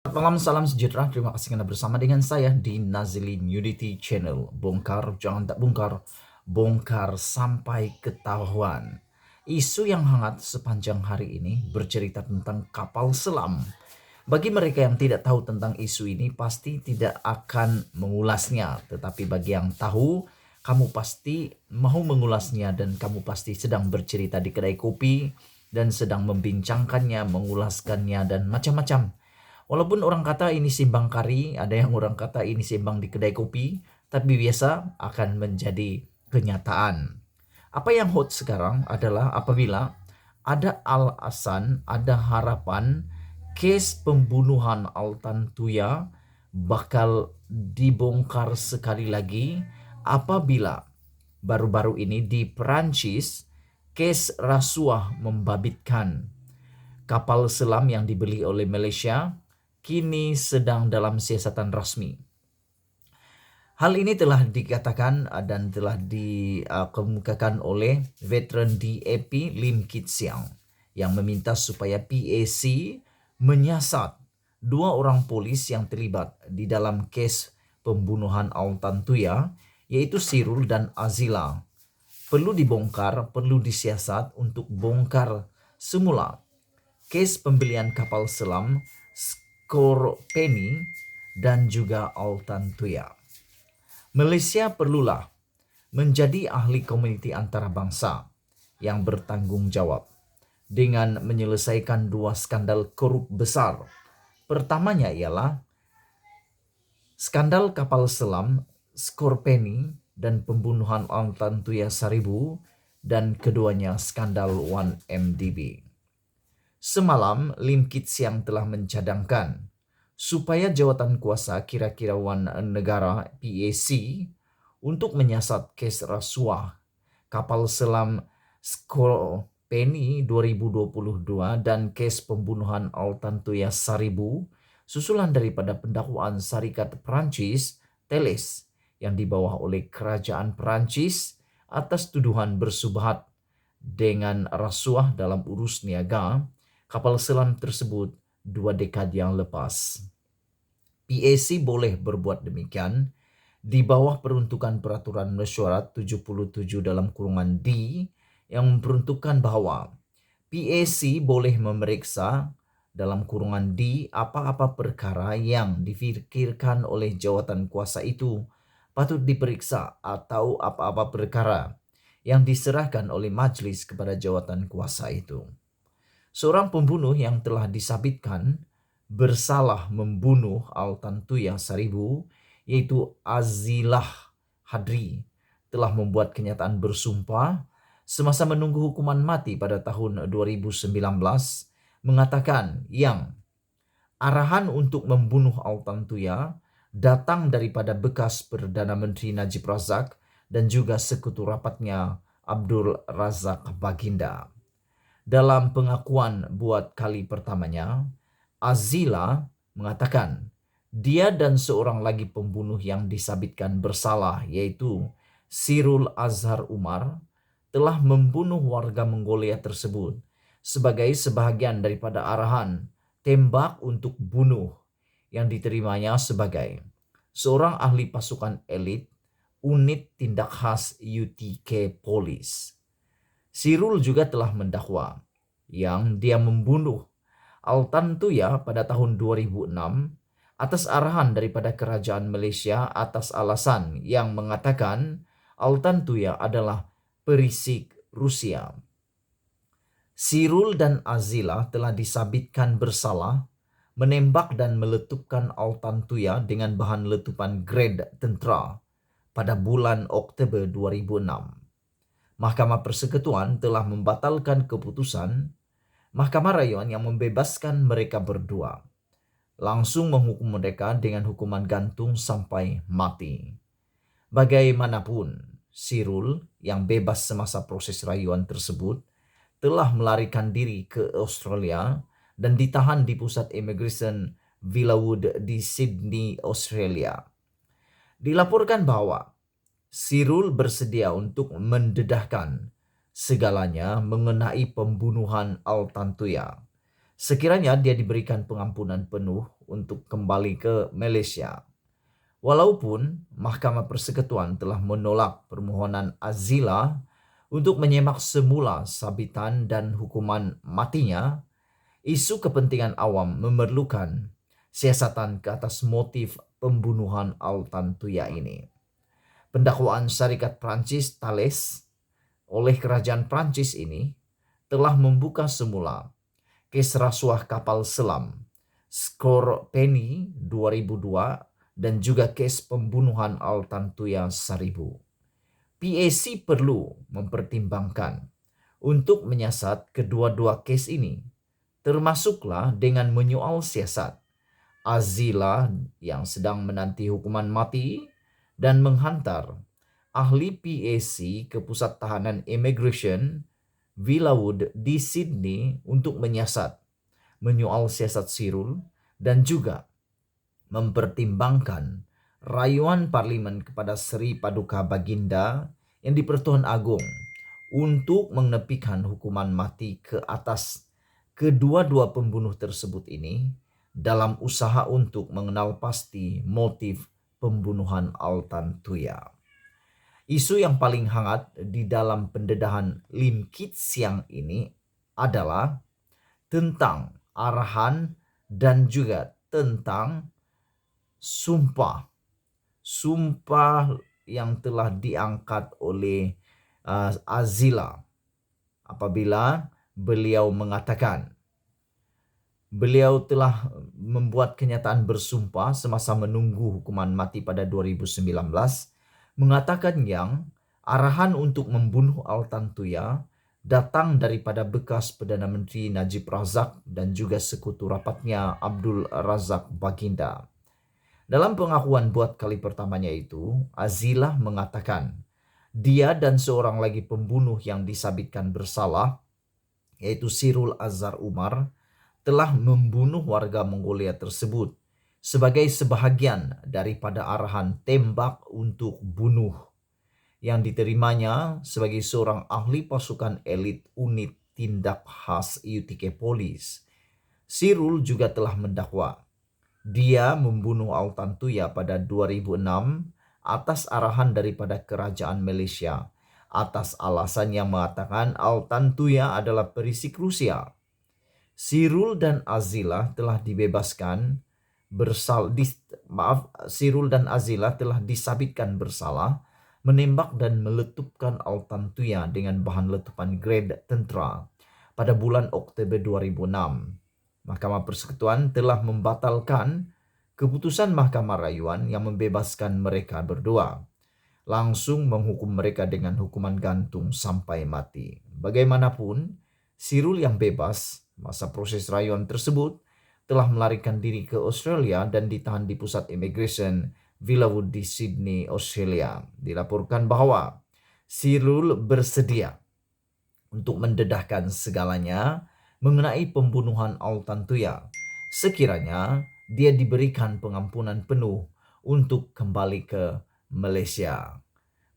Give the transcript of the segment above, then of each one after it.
Selamat malam, salam sejahtera. Terima kasih Anda bersama dengan saya di Nazilin Unity Channel. Bongkar, jangan tak bongkar. Bongkar sampai ketahuan. Isu yang hangat sepanjang hari ini bercerita tentang kapal selam. Bagi mereka yang tidak tahu tentang isu ini, pasti tidak akan mengulasnya. Tetapi bagi yang tahu, kamu pasti mau mengulasnya dan kamu pasti sedang bercerita di kedai kopi dan sedang membincangkannya, mengulaskannya, dan macam-macam. Walaupun orang kata ini simbang kari, ada yang orang kata ini simbang di kedai kopi, tapi biasa akan menjadi kenyataan. Apa yang hot sekarang adalah apabila ada alasan, ada harapan case pembunuhan Altan Tuya bakal dibongkar sekali lagi apabila baru-baru ini di Perancis case rasuah membabitkan kapal selam yang dibeli oleh Malaysia kini sedang dalam siasatan rasmi. Hal ini telah dikatakan dan telah dikemukakan oleh veteran DAP Lim Kit Siang yang meminta supaya PAC menyiasat dua orang polis yang terlibat di dalam kes pembunuhan Altan Tuya, yaitu Sirul dan Azila. Perlu dibongkar, perlu disiasat untuk bongkar semula kes pembelian kapal selam Skorpeni dan juga Altan Tuya. Malaysia perlulah menjadi ahli komuniti antarabangsa yang bertanggung jawab dengan menyelesaikan dua skandal korup besar. Pertamanya ialah skandal kapal selam Skorpeni dan pembunuhan Altan Tuya Saribu, dan keduanya skandal 1MDB. Semalam, Lim Kit Siang telah mencadangkan supaya jawatan kuasa kira-kira wan negara PAC untuk menyiasat kes rasuah kapal selam Skorpeni 2022 dan kes pembunuhan Altan Tuya Saribu susulan daripada pendakwaan Syarikat Perancis Teles yang dibawa oleh kerajaan Perancis atas tuduhan bersubhat dengan rasuah dalam urus niaga kapal selam tersebut 2 dekad yang lepas. PAC boleh berbuat demikian di bawah peruntukan Peraturan Mesyuarat 77 dalam kurungan D yang memperuntukkan bahwa PAC boleh memeriksa dalam kurungan D apa-apa perkara yang difikirkan oleh jawatan kuasa itu patut diperiksa atau apa-apa perkara yang diserahkan oleh majlis kepada jawatan kuasa itu. Seorang pembunuh yang telah disabitkan bersalah membunuh Altan Tuya Saribu, yaitu Azilah Hadri, telah membuat kenyataan bersumpah semasa menunggu hukuman mati pada tahun 2019, mengatakan yang arahan untuk membunuh Altan Tuya datang daripada bekas Perdana Menteri Najib Razak dan juga sekutu rapatnya Abdul Razak Baginda. Dalam pengakuan buat kali pertamanya, Azila mengatakan dia dan seorang lagi pembunuh yang disabitkan bersalah, yaitu Sirul Azhar Umar, telah membunuh warga Mongolia tersebut sebagai sebahagian daripada arahan tembak untuk bunuh yang diterimanya sebagai seorang ahli pasukan elit unit tindak khas UTK Police. Sirul juga telah mendakwa yang dia membunuh Altan Tuya pada tahun 2006 atas arahan daripada kerajaan Malaysia atas alasan yang mengatakan Altan Tuya adalah perisik Rusia. Sirul dan Azila telah disabitkan bersalah menembak dan meletupkan Altan Tuya dengan bahan letupan grade tentera pada bulan Oktober 2006. Mahkamah Persekutuan telah membatalkan keputusan Mahkamah Rayuan yang membebaskan mereka berdua, langsung menghukum mereka dengan hukuman gantung sampai mati. Bagaimanapun, Sirul yang bebas semasa proses rayuan tersebut telah melarikan diri ke Australia dan ditahan di pusat imigresen Villawood di Sydney, Australia. Dilaporkan bahwa Sirul bersedia untuk mendedahkan segalanya mengenai pembunuhan Altan Tuya. Sekiranya dia diberikan pengampunan penuh untuk kembali ke Malaysia. Walaupun Mahkamah Persekutuan telah menolak permohonan Azila untuk menyemak semula sabitan dan hukuman matinya, isu kepentingan awam memerlukan siasatan ke atas motif pembunuhan Altan Tuya ini. Pendakwaan Syarikat Prancis Thales oleh kerajaan Prancis ini telah membuka semula kes rasuah kapal selam Skorpeni 2002 dan juga kes pembunuhan Altan Tuya 1000. PAC perlu mempertimbangkan untuk menyiasat kedua-dua kes ini, termasuklah dengan menyoal siasat Azila yang sedang menanti hukuman mati dan menghantar ahli PAC ke Pusat Tahanan Immigration Villawood di Sydney untuk menyiasat menyoal siasat Sirul dan juga mempertimbangkan rayuan parlimen kepada Seri Paduka Baginda yang di Pertuan Agong untuk menepikan hukuman mati ke atas kedua-dua pembunuh tersebut ini dalam usaha untuk mengenal pasti motif pembunuhan Altan Tuya. Isu yang paling hangat di dalam pendedahan Lim Kit Siang ini adalah tentang arahan dan juga tentang sumpah yang telah diangkat oleh Azila apabila beliau mengatakan beliau telah membuat kenyataan bersumpah semasa menunggu hukuman mati pada 2019, mengatakan yang arahan untuk membunuh Altan Tuya datang daripada bekas Perdana Menteri Najib Razak dan juga sekutu rapatnya Abdul Razak Baginda. Dalam pengakuan buat kali pertamanya itu, Azila mengatakan dia dan seorang lagi pembunuh yang disabitkan bersalah, yaitu Sirul Azhar Umar, telah membunuh warga Mongolia tersebut sebagai sebahagian daripada arahan tembak untuk bunuh yang diterimanya sebagai seorang ahli pasukan elit unit tindak khas UTK Polis. Sirul juga telah mendakwa dia membunuh Altan Tuya pada 2006 atas arahan daripada kerajaan Malaysia atas alasan yang mengatakan Altan Tuya adalah perisik Rusia. Sirul dan Azila telah dibebaskan Sirul dan Azila telah disabitkan bersalah menembak dan meletupkan Altan Tuya dengan bahan letupan grade tentera pada bulan Oktober 2006. Mahkamah Persekutuan telah membatalkan keputusan Mahkamah Rayuan yang membebaskan mereka berdua, langsung menghukum mereka dengan hukuman gantung sampai mati. Bagaimanapun, Sirul yang bebas masa proses rayuan tersebut telah melarikan diri ke Australia dan ditahan di pusat immigration Villawood di Sydney, Australia. Dilaporkan bahwa Sirul bersedia untuk mendedahkan segalanya mengenai pembunuhan Altan Tuya sekiranya dia diberikan pengampunan penuh untuk kembali ke Malaysia.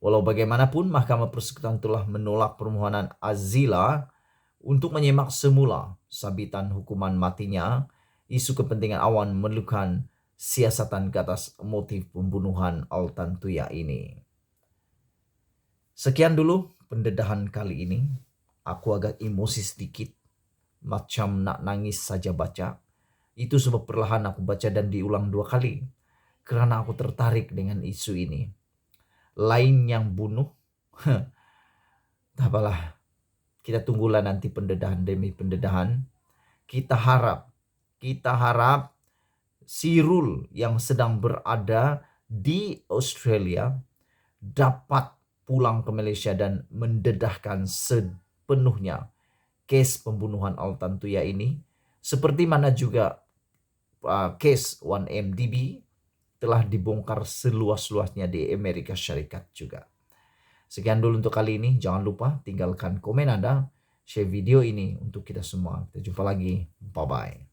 Walau bagaimanapun, Mahkamah Persekutuan telah menolak permohonan Azila untuk menyemak semula sabitan hukuman matinya. Isu kepentingan awam memerlukan siasatan ke atas motif pembunuhan Altan Tuya ini. Sekian dulu pendedahan kali ini. Aku agak emosi sedikit, macam nak nangis saja baca. Itu sebab perlahan aku baca dan diulang 2 kali, karena aku tertarik dengan isu ini. Lain yang bunuh, tak apalah. Kita tunggulah nanti pendedahan demi pendedahan. Kita harap Sirul yang sedang berada di Australia dapat pulang ke Malaysia dan mendedahkan sepenuhnya kes pembunuhan Altan Tuya ini. Seperti mana juga kes 1MDB telah dibongkar seluas-luasnya di Amerika Syarikat juga. Sekian dulu untuk kali ini. Jangan lupa tinggalkan komen Anda, share video ini untuk kita semua. Kita jumpa lagi. Bye-bye.